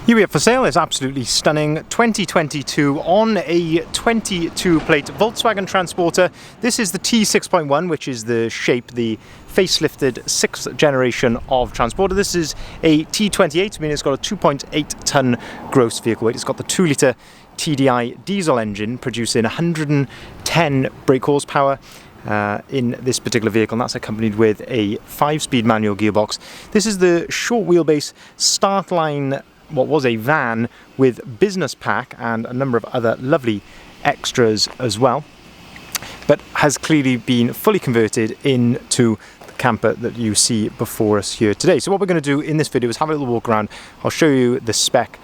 Here we have for sale is absolutely stunning 2022 on a 22 plate Volkswagen Transporter. This is the T6.1, which is the shape, the facelifted 6th generation of Transporter. This is a T28, meaning it's got a 2.8 tonne gross vehicle weight. It's got the 2 litre TDI diesel engine producing 110 brake horsepower. In this particular vehicle, and that's accompanied with a 5-speed manual gearbox. This is the short wheelbase start line, what was a van with business pack and a number of other lovely extras as well, but has clearly been fully converted into the camper that you see before us here today. So what we're going to do in this video is have a little walk around. I'll show you the spec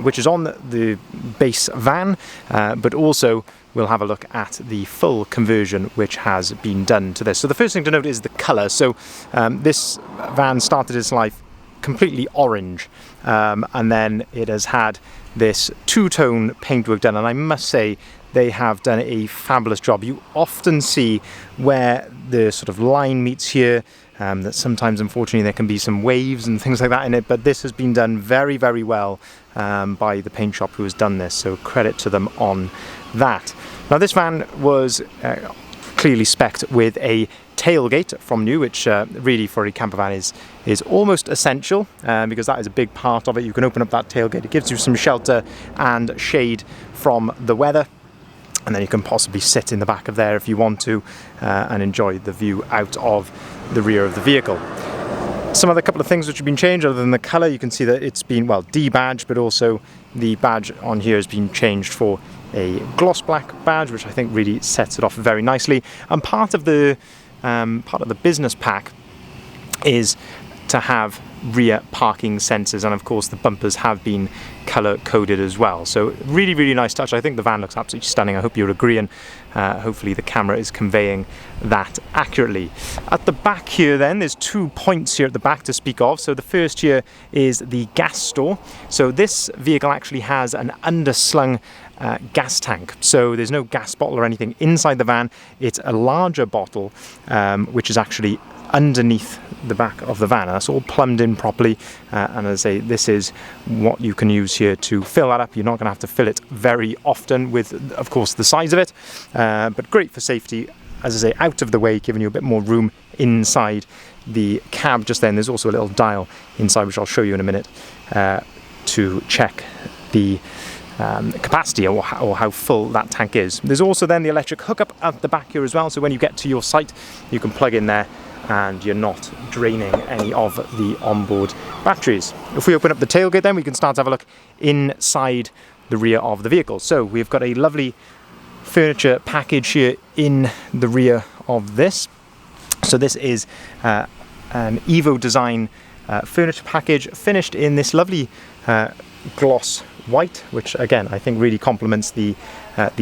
which is on the base van, but also we'll have a look at the full conversion which has been done to this. So the first thing to note is the colour. So this van started its life completely orange, and then it has had this two-tone paintwork done, and I must say they have done a fabulous job. You often see where the sort of line meets here, that sometimes unfortunately there can be some waves and things like that in it, but this has been done very, very well by the paint shop who has done this, so credit to them on that. Now this van was clearly specced with a tailgate from new, which really for a camper van is almost essential, because that is a big part of it. You can open up that tailgate, it gives you some shelter and shade from the weather, and then you can possibly sit in the back of there if you want to and enjoy the view out of the rear of the vehicle. Some other couple of things which have been changed other than the colour. You can see that it's been, well, debadged, but also the badge on here has been changed for a gloss black badge, which I think really sets it off very nicely. And part of the business pack is to have rear parking sensors, and of course the bumpers have been colour coded as well. So really, really nice touch. I think the van looks absolutely stunning. I hope you'll agree, and hopefully the camera is conveying that accurately. At the back here then, there's 2 points here at the back to speak of. So the first here is the gas store. So this vehicle actually has an underslung gas tank, so there's no gas bottle or anything inside the van. It's a larger bottle which is actually underneath the back of the van, and that's all plumbed in properly, and as I say, this is what you can use here to fill that up. You're not going to have to fill it very often with, of course, the size of it, but great for safety, as I say, out of the way, giving you a bit more room inside the cab. Just then there's also a little dial inside, which I'll show you in a minute, to check the capacity or how full that tank is. There's also then the electric hookup at the back here as well, so when you get to your site you can plug in there and you're not draining any of the onboard batteries. If we open up the tailgate then, we can start to have a look inside the rear of the vehicle. So we've got a lovely furniture package here in the rear of this. So this is an Evo design furniture package finished in this lovely gloss white, which again I think really complements the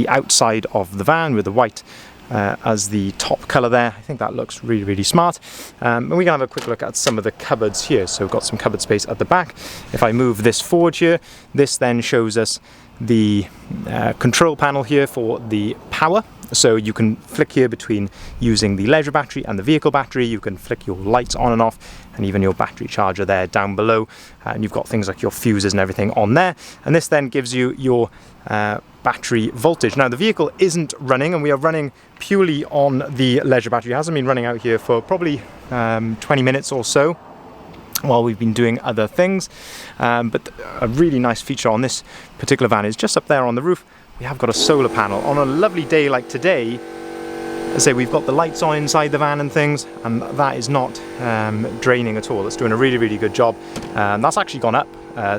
outside of the van with the white as the top colour there. I think that looks really, really smart. And we can have a quick look at some of the cupboards here. So we've got some cupboard space at the back. If I move this forward here, this then shows us the control panel here for the power. So you can flick here between using the leisure battery and the vehicle battery. You can flick your lights on and off, and even your battery charger there down below. And you've got things like your fuses and everything on there. And this then gives you your battery voltage. Now the vehicle isn't running, and we are running purely on the leisure battery. It hasn't been running out here for probably 20 minutes or so while we've been doing other things. But a really nice feature on this particular van is just up there on the roof. We have got a solar panel. On a lovely day like today, as I say, we've got the lights on inside the van and things, and that is not draining at all. It's doing a really, really good job. That's actually gone up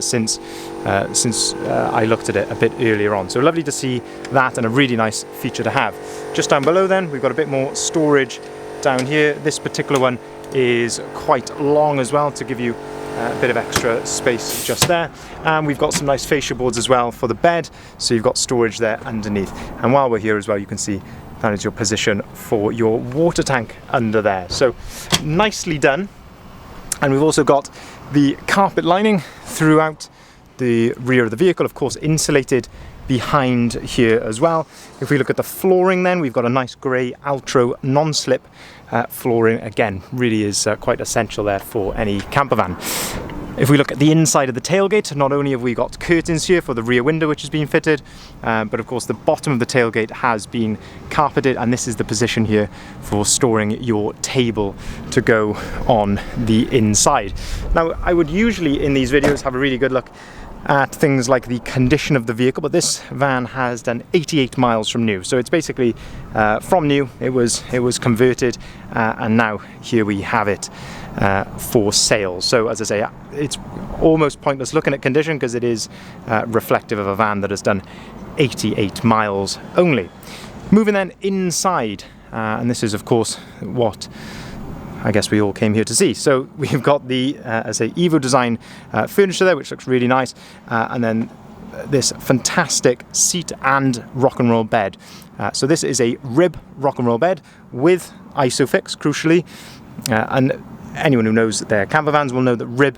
since I looked at it a bit earlier on. So lovely to see that, and a really nice feature to have. Just down below then, we've got a bit more storage down here. This particular one is quite long as well, to give you a bit of extra space just there. And we've got some nice fascia boards as well for the bed, so you've got storage there underneath. And while we're here as well, you can see that is your position for your water tank under there. So nicely done. And we've also got the carpet lining throughout the rear of the vehicle, of course insulated behind here as well. If we look at the flooring then, we've got a nice grey Altro non-slip flooring. Again, really is quite essential there for any camper van. If we look at the inside of the tailgate, not only have we got curtains here for the rear window which has been fitted, but of course the bottom of the tailgate has been carpeted, and this is the position here for storing your table to go on the inside. Now, I would usually in these videos have a really good look at things like the condition of the vehicle, but this van has done 88 miles from new, so it's basically from new. It was converted, and now here we have it for sale. So as I say, it's almost pointless looking at condition because it is reflective of a van that has done 88 miles only. Moving then inside, and this is of course what I guess we all came here to see. So we've got the, as I say, Evo design furniture there, which looks really nice, and then this fantastic seat and rock and roll bed. So this is a rib rock and roll bed with ISOFIX, crucially, and anyone who knows their camper vans will know that rib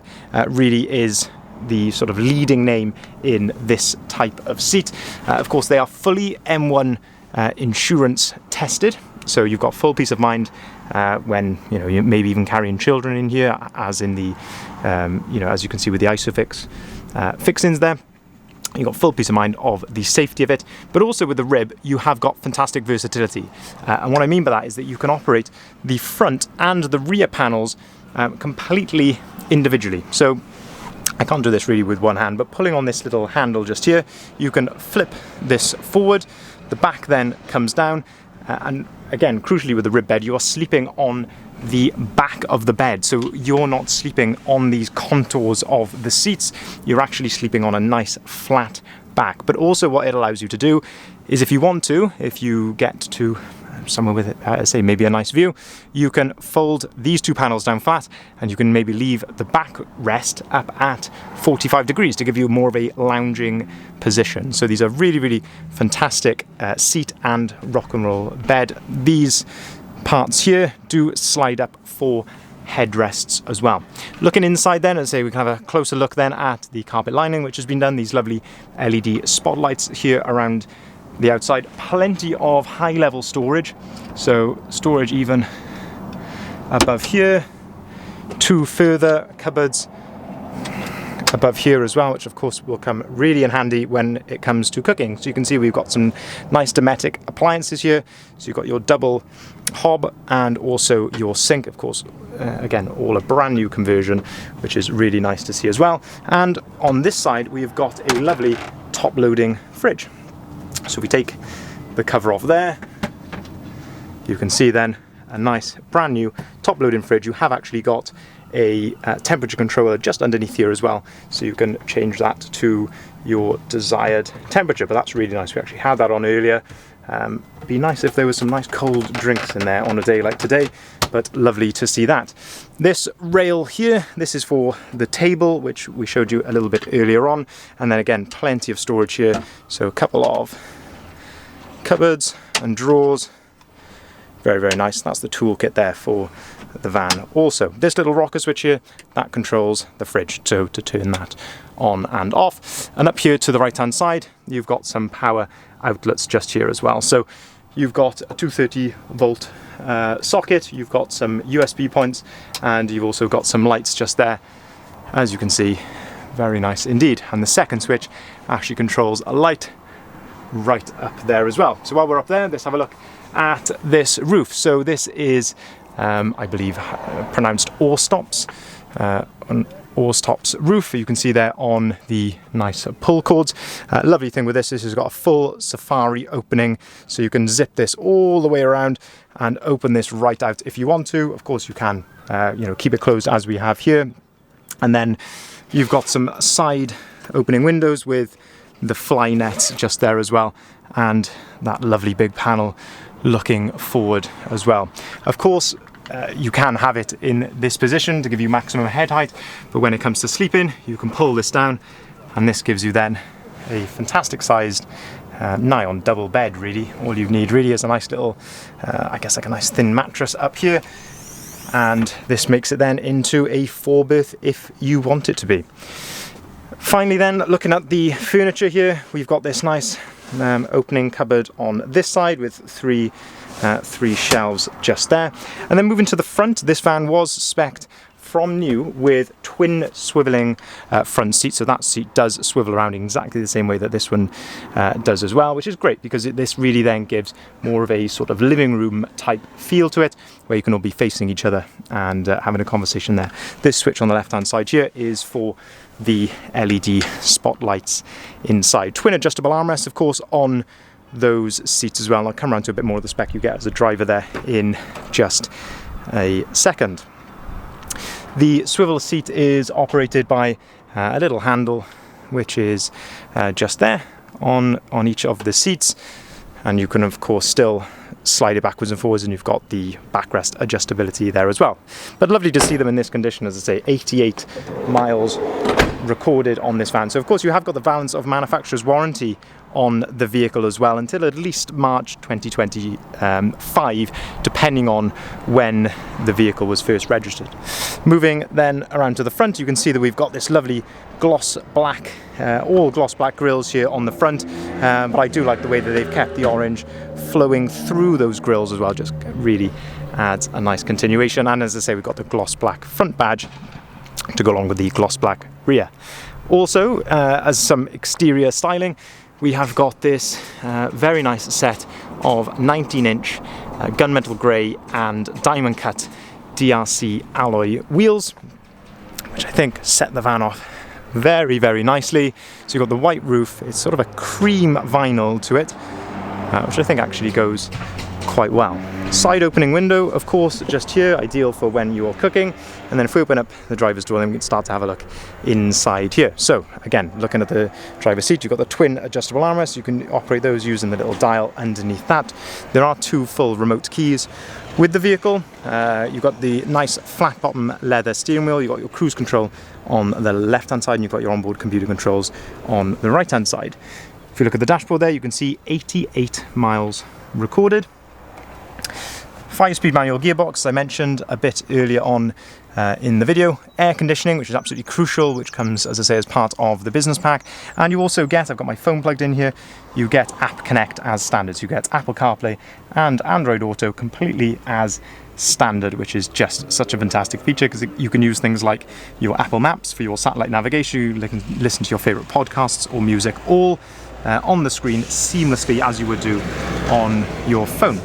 really is the sort of leading name in this type of seat. Of course, they are fully M1 insurance tested, so you've got full peace of mind when you maybe even carrying children in here, as in the as you can see with the ISOFIX fixings there. You've got full peace of mind of the safety of it, but also with the rib you have got fantastic versatility, and what I mean by that is that you can operate the front and the rear panels completely individually. So I can't do this really with one hand, but pulling on this little handle just here, you can flip this forward, the back then comes down, and again, crucially with the rib bed, you are sleeping on the back of the bed, so you're not sleeping on these contours of the seats, you're actually sleeping on a nice flat back. But also what it allows you to do is, if you want to, if you get to somewhere with say maybe a nice view, you can fold these two panels down flat, and you can maybe leave the back rest up at 45 degrees to give you more of a lounging position. So these are really, really fantastic seat and rock and roll bed. These parts here do slide up for headrests as well. Looking inside then, as I say, we can have a closer look then at the carpet lining which has been done, these lovely LED spotlights here around the outside, plenty of high level storage, so storage even above here, two further cupboards above here as well, which of course will come really in handy when it comes to cooking. So you can see we've got some nice Dometic appliances here, so you've got your double hob and also your sink, of course, again all a brand new conversion, which is really nice to see as well. And on this side we've got a lovely top loading fridge. So if we take the cover off there, you can see then a nice brand new top loading fridge. You have actually got a temperature controller just underneath here as well, so you can change that to your desired temperature. But that's really nice, we actually had that on earlier. It'd be nice if there was some nice cold drinks in there on a day like today, but lovely to see that. This rail here, this is for the table, which we showed you a little bit earlier on, and then again plenty of storage here, so a couple of cupboards and drawers. Very, very nice. That's the toolkit there for the van. Also, this little rocker switch here, that controls the fridge, so to turn that on and off. And up here to the right hand side, you've got some power outlets just here as well. So you've got a 230 volt socket, you've got some USB points, and you've also got some lights just there, as you can see. Very nice indeed. And the second switch actually controls a light right up there as well. So while we're up there, let's have a look at this roof. So this is I believe pronounced Orstops, an Orstops roof. You can see there on the nice pull cords. Lovely thing with this is it's got a full safari opening, so you can zip this all the way around and open this right out if you want to. Of course you can keep it closed as we have here, and then you've got some side opening windows with the fly nets just there as well, and that lovely big panel looking forward as well. Of course, you can have it in this position to give you maximum head height, but when it comes to sleeping, you can pull this down, and this gives you then a fantastic sized nigh on double bed really. All you need really is a nice little, I guess like a nice thin mattress up here, and this makes it then into a 4-berth if you want it to be. Finally then, looking at the furniture here, we've got this nice opening cupboard on this side with three shelves just there. And then moving to the front, this van was spec'd from new with twin swiveling front seats. So that seat does swivel around exactly the same way that this one does as well, which is great because this really then gives more of a sort of living room type feel to it, where you can all be facing each other and having a conversation there. This switch on the left hand side here is for the LED spotlights inside. Twin adjustable armrests, of course, on those seats as well. And I'll come around to a bit more of the spec you get as a driver there in just a second. The swivel seat is operated by a little handle which is just there on each of the seats, and you can of course still slide it backwards and forwards, and you've got the backrest adjustability there as well. But lovely to see them in this condition. As I say, 88 miles recorded on this van. So of course you have got the balance of manufacturer's warranty on the vehicle as well until at least March 2025, depending on when the vehicle was first registered. Moving then around to the front, you can see that we've got this lovely gloss black, all gloss black grills here on the front, but I do like the way that they've kept the orange flowing through those grills as well. Just really adds a nice continuation. And as I say, we've got the gloss black front badge to go along with the gloss black rear. Also, as some exterior styling, we have got this very nice set of 19-inch gunmetal grey and diamond cut DRC alloy wheels, which I think set the van off very, very nicely. So you've got the white roof, it's sort of a cream vinyl to it, which I think actually goes quite well. Side opening window, of course, just here, ideal for when you're cooking. And then if we open up the driver's door, then we can start to have a look inside here. So again, looking at the driver's seat, you've got the twin adjustable armrests. You can operate those using the little dial underneath that. There are 2 full remote keys with the vehicle. You've got the nice flat bottom leather steering wheel. You've got your cruise control on the left hand side, and you've got your onboard computer controls on the right hand side. If you look at the dashboard there, you can see 88 miles recorded. 5-speed manual gearbox, as I mentioned a bit earlier on in the video. Air conditioning, which is absolutely crucial, which comes, as I say, as part of the business pack. And you also get, I've got my phone plugged in here, you get App Connect as standard. So you get Apple CarPlay and Android Auto completely as standard, which is just such a fantastic feature because you can use things like your Apple Maps for your satellite navigation. You can listen to your favorite podcasts or music all on the screen seamlessly as you would do on your phone.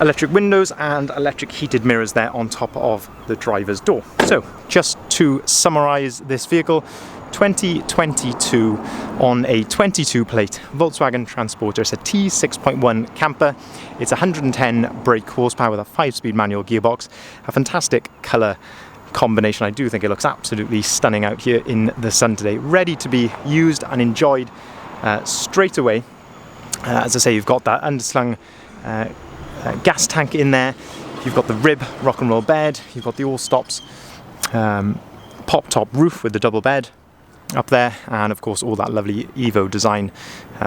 Electric windows and electric heated mirrors there on top of the driver's door. So just to summarize this vehicle, 2022 on a 22 plate Volkswagen Transporter. It's a T6.1 camper. It's 110 brake horsepower with a 5-speed manual gearbox. A fantastic color combination. I do think it looks absolutely stunning out here in the sun today. Ready to be used and enjoyed straight away. As I say, you've got that underslung gas tank in there. You've got the rib rock and roll bed. You've got the all stops pop top roof with the double bed up there, and of course all that lovely Evo design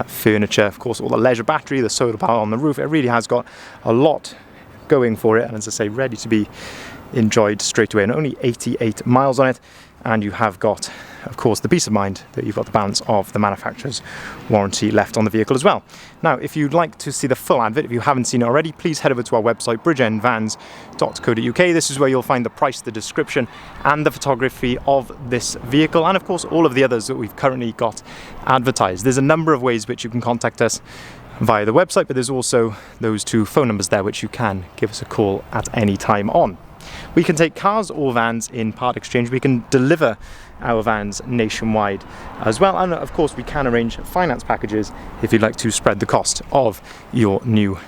furniture. Of course, all the leisure battery, the solar power on the roof. It really has got a lot going for it, and as I say, ready to be enjoyed straight away. And only 88 miles on it, and you have got, of course, the peace of mind that you've got the balance of the manufacturer's warranty left on the vehicle as well. Now, if you'd like to see the full advert, if you haven't seen it already, please head over to our website, bridgeendvans.co.uk. This is where you'll find the price, the description, and the photography of this vehicle, and of course all of the others that we've currently got advertised. There's a number of ways which you can contact us via the website, but there's also those 2 phone numbers there which you can give us a call at any time on. We can take cars or vans in part exchange. We can deliver our vans nationwide as well, and of course we can arrange finance packages if you'd like to spread the cost of your new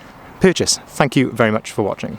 purchase. Thank you very much for watching.